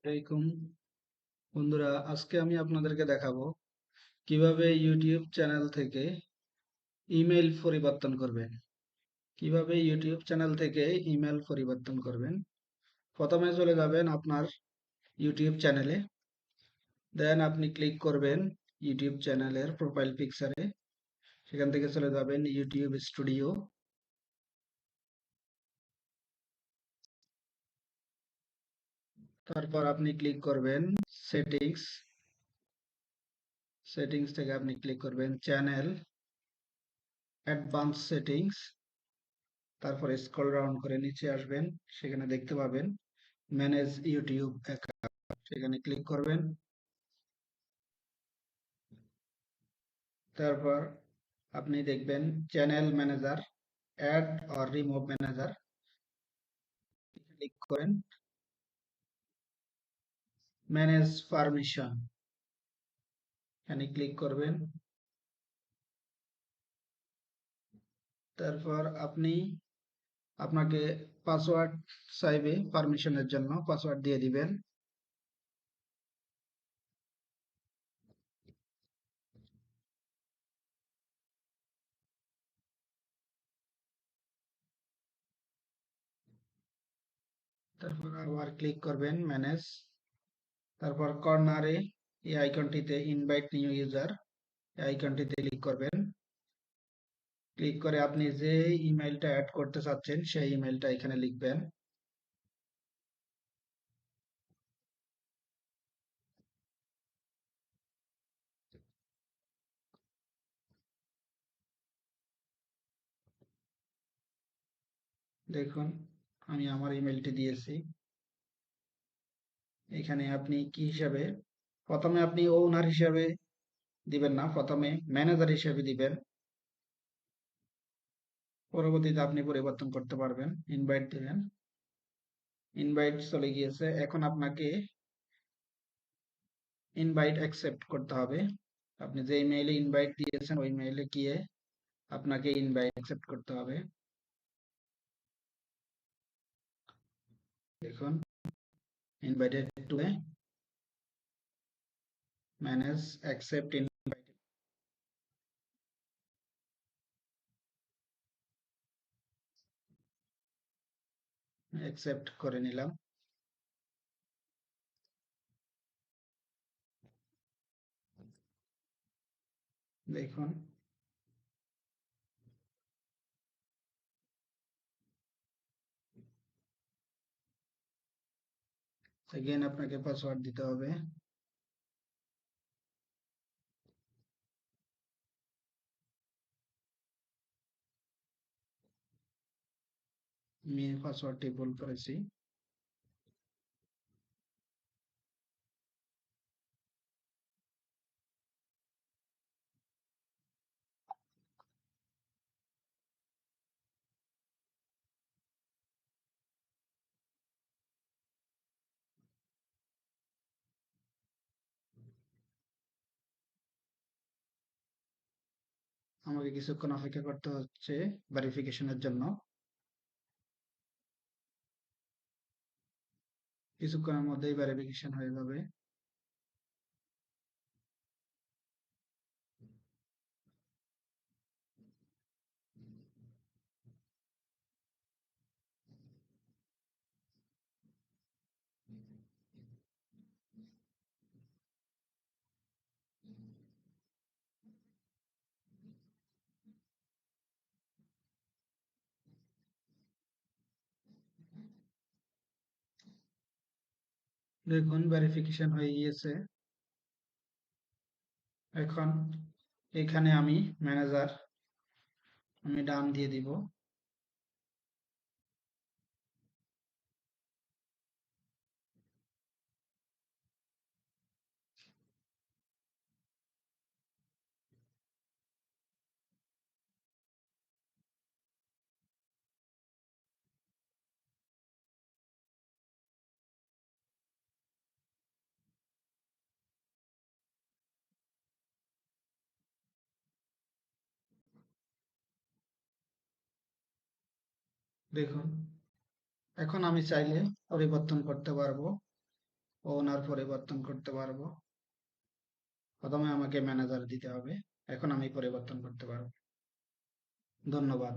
আলাইকুম বন্ধুরা, আজকে আমি আপনাদেরকে দেখাবো কিভাবে ইউটিউব চ্যানেল থেকে ইমেল পরিবর্তন করবেন। কিভাবে ইউটিউব চ্যানেল থেকে ইমেল পরিবর্তন করবেন। প্রথমে চলে যাবেন আপনার ইউটিউব চ্যানেলে, দেন আপনি ক্লিক করবেন ইউটিউব চ্যানেলের প্রোফাইল পিকচারে। সেখান থেকে চলে যাবেন ইউটিউব স্টুডিও। তারপর আপনি ক্লিক করবেন সেটিংস। সেটিংস থেকে আপনি ক্লিক করবেন চ্যানেল অ্যাডভান্স সেটিংস। তারপরে স্ক্রল ডাউন করে নিচে আসবেন, সেখানে দেখতে পাবেন ম্যানেজ ইউটিউব অ্যাকাউন্ট। সেখানে ক্লিক করবেন। তারপর আপনি দেখবেন channel manager, add or remove manager. Click করেন ম্যানেজ পারমিশন, এখানে ক্লিক করবেন। তারপর আপনাকে পাসওয়ার্ড চাইবে, পারমিশনের জন্য পাসওয়ার্ড দিয়ে দিবেন। তারপর আবার ক্লিক করবেন ম্যানেজ। তারপর কর্নারে এই আইকনটিতে ইনভাইট নিউ ইউজার, এই আইকনটিতে ক্লিক করবেন। ক্লিক করে আপনি যে ইমেইলটা অ্যাড করতে চাচ্ছেন সেই ইমেইলটা এখানে লিখবেন। দেখুন, আমি আমার ইমেইলটি দিয়েছি। এখানে আপনি কি হিসাবে, প্রথমে আপনি ওনার হিসাবে দিবেন না, প্রথমে ম্যানেজার হিসাবে দিবেন। পরবর্তীতে আপনি পরিবর্তন করতে পারবেন। ইনভাইট দিবেন, ইনভাইট চলে গিয়েছে। এখন আপনাকে ইনভাইট অ্যাকসেপ্ট করতে হবে। আপনি যে ইমেইলে ইনভাইট দিয়েছেন ওই মেইলে গিয়ে আপনাকে ইনভাইট অ্যাকসেপ্ট করতে হবে। দেখুন, invited to a manage accept invite, accept করে নিলাম। দেখুন, এগেইন আপনাকে পাসওয়ার্ড দিতে হবে। আমি পাসওয়ার্ডটি ভুল করেছি। আমাকে কিছুক্ষণ অপেক্ষা করতে হচ্ছে ভেরিফিকেশনের জন্য। কিছুক্ষণের মধ্যেই ভেরিফিকেশন হয়ে যাবে। দেখুন, ভেরিফিকেশন হয়ে গিয়েছে। এখন এখানে আমি ম্যানেজার, আমি ডান দিয়ে দিব। দেখুন, এখন আমি চাইলে পরিবর্তন করতে পারবো। ওনার পরিবর্তন করতে পারবো। প্রথমে আমাকে ম্যানেজার দিতে হবে, এখন আমি পরিবর্তন করতে পারবো। ধন্যবাদ।